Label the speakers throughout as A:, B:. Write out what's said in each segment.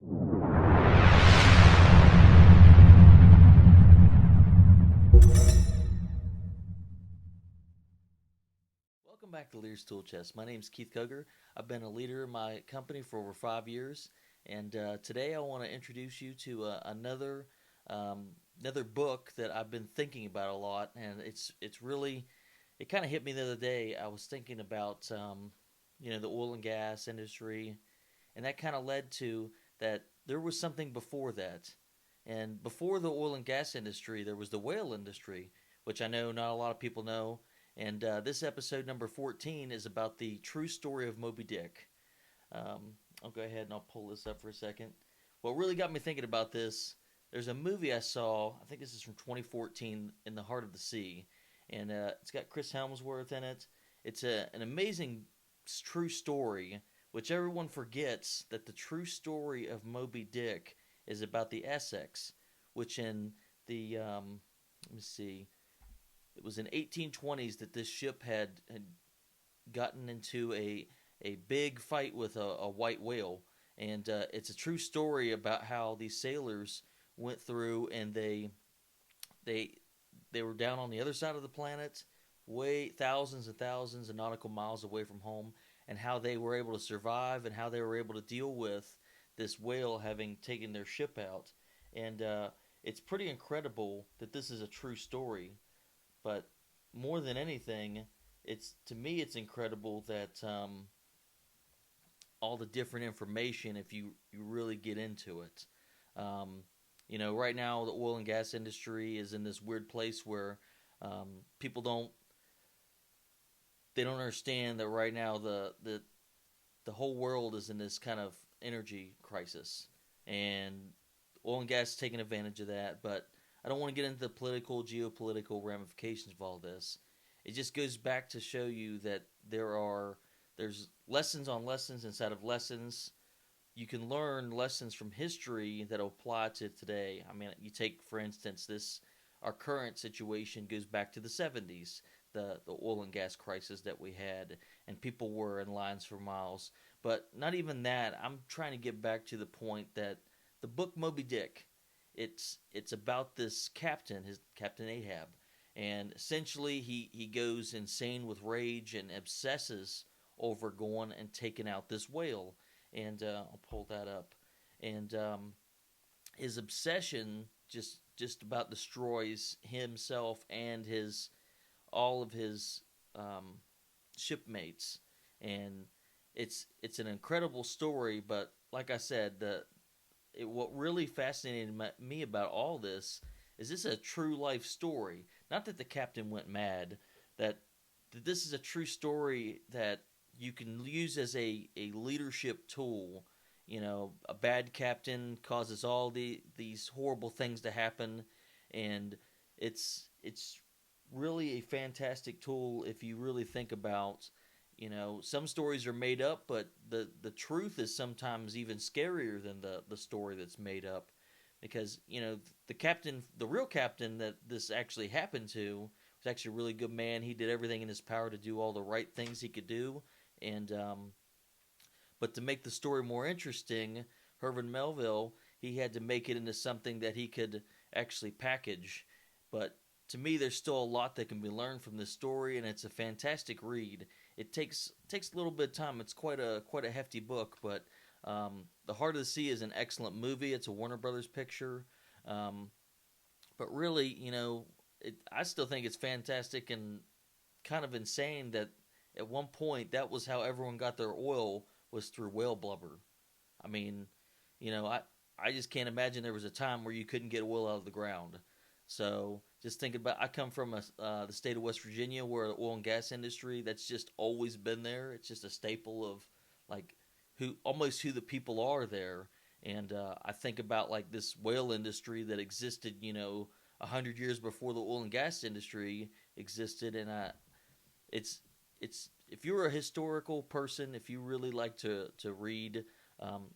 A: Welcome back to Lear's Tool Chest. My name is Keith Koger. I've been a leader in my company for over 5 years, and today I want to introduce you to um, another book that I've been thinking about a lot, and it's really it kind of hit me the other day. I was thinking about the oil and gas industry, and that kind of led to that there was something before that, and before the oil and gas industry, there was the whale industry, which I know not a lot of people know. And this episode number 14 is about the true story of Moby Dick. I'll go ahead and I'll pull this up for a second. What really got me thinking about this, there's a movie I saw, I think this is from 2014, In the Heart of the Sea. And it's got Chris Helmsworth in it. It's an amazing true story, which everyone forgets that the true story of Moby Dick is about the Essex, which in let me see, it was in 1820s that this ship had gotten into a big fight with a white whale, and it's a true story about how these sailors went through and they they were down on the other side of the planet, way thousands and thousands of nautical miles away from home, and how they were able to survive and how they were able to deal with this whale having taken their ship out, and it's pretty incredible that this is a true story. But more than anything, it's to me it's incredible that all the different information if you really get into it. Um, right now the oil and gas industry is in this weird place where people don't understand that right now the whole world is in this kind of energy crisis, and oil and gas is taking advantage of that. But I don't want to get into the political, geopolitical ramifications of all this. It just goes back to show you that there's lessons on lessons inside of lessons. You can learn lessons from history that apply to today. I mean, you take for instance this our current situation goes back to the 70s, the oil and gas crisis that we had, and people were in lines for miles. But not even that. I'm trying to get back to the point that the book Moby Dick, it's about this captain, his Captain Ahab, and essentially he goes insane with rage and obsesses over going and taking out this whale. And I'll pull that up. And his obsession just about destroys himself and his all of his um, shipmates. And it's an incredible story. But like I said, what really fascinated me about all this is a true life story. Not that the captain went mad. That this is a true story that you can use as a leadership tool. A bad captain causes all these horrible things to happen, and it's really a fantastic tool if you really think about. Some stories are made up, but the truth is sometimes even scarier than the story that's made up, because the real captain that this actually happened to was actually a really good man. He did everything in his power to do all the right things he could do, and but to make the story more interesting, Herman Melville, he had to make it into something that he could actually package. But to me, there's still a lot that can be learned from this story, and it's a fantastic read. It takes a little bit of time. It's quite a hefty book, but The Heart of the Sea is an excellent movie. It's a Warner Brothers picture, um, but really, I still think it's fantastic and kind of insane that at one point that was how everyone got their oil was through whale blubber. I mean, I just can't imagine there was a time where you couldn't get oil out of the ground. So just thinking about, I come from the state of West Virginia, where the oil and gas industry that's just always been there. It's just a staple of like who the people are there. And I think about like this whale industry that existed, 100 years before the oil and gas industry existed, and it's it's if you're a historical person, if you really like to read,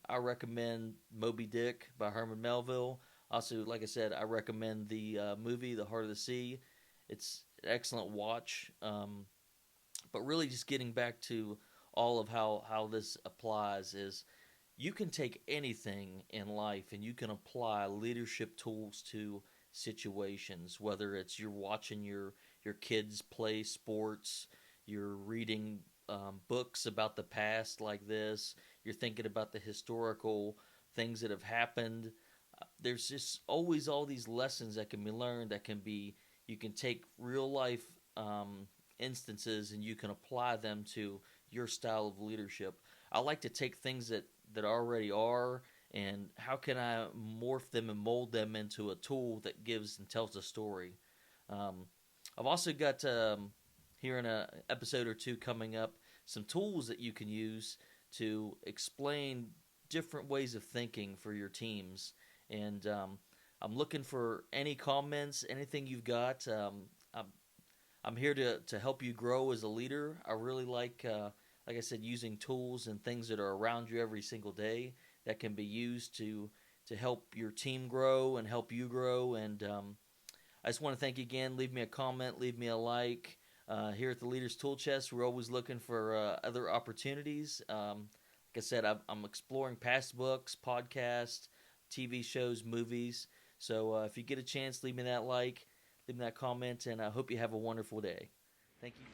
A: I recommend Moby Dick by Herman Melville. Also, like I said, I recommend the movie The Heart of the Sea. It's an excellent watch. But really, just getting back to all of how this applies is you can take anything in life and you can apply leadership tools to situations, whether it's you're watching your kids play sports, you're reading books about the past like this, you're thinking about the historical things that have happened. There's just always all these lessons that can be learned, that can be, you can take real life um, instances and you can apply them to your style of leadership. I like to take things that already are, and how can I morph them and mold them into a tool that gives and tells a story. Um, I've also got here in a episode or two coming up some tools that you can use to explain different ways of thinking for your teams. And I'm looking for any comments, anything you've got. I'm, I'm here to help you grow as a leader. I really like I said, using tools and things that are around you every single day that can be used to help your team grow and help you grow. And I just want to thank you again. Leave me a comment, leave me a like. Here at the Leaders Tool Chest, we're always looking for other opportunities. Like I said, I'm exploring past books, podcasts, TV shows, movies. So if you get a chance, leave me that like, leave me that comment, and I hope you have a wonderful day. Thank you.